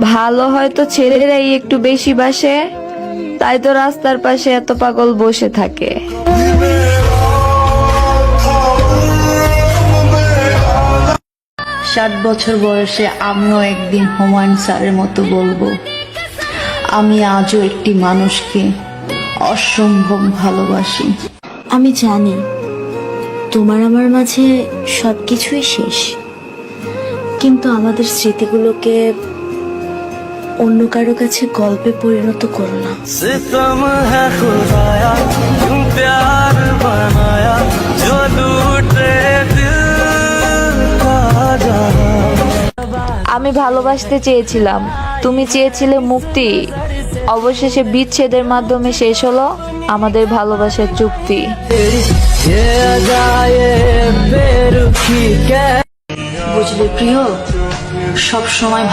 ভালো হয়তো ছেলেরাই একটু বেশি বাসে, তাই তো রাস্তার পাশে এত পাগল বসে থাকে। 60 বছর বয়সে আমিও একদিন হুমায়ুন স্যারের মতো বলবো, আমি আজও একটি মানুষকে অসম্ভব ভালোবাসি। আমি জানি তোমার আমার মাঝে সবকিছুই শেষ, কিন্তু আমাদের স্মৃতিগুলোকে অন্য কারো কাছে গল্পে পরিণত করো না। सितम है खुदाया क्यों प्यार बनाया जो लूटे दिल का जहां। আমি ভালোবাসতে চেয়েছিলাম, তুমি চেয়েছিলে মুক্তি। অবশেষে বিচ্ছেদের মাধ্যমে শেষ হলো আমাদের ভালোবাসার চুক্তি। ये अजाए बेरुखी कै বুঝলে প্রিয়, সব সময়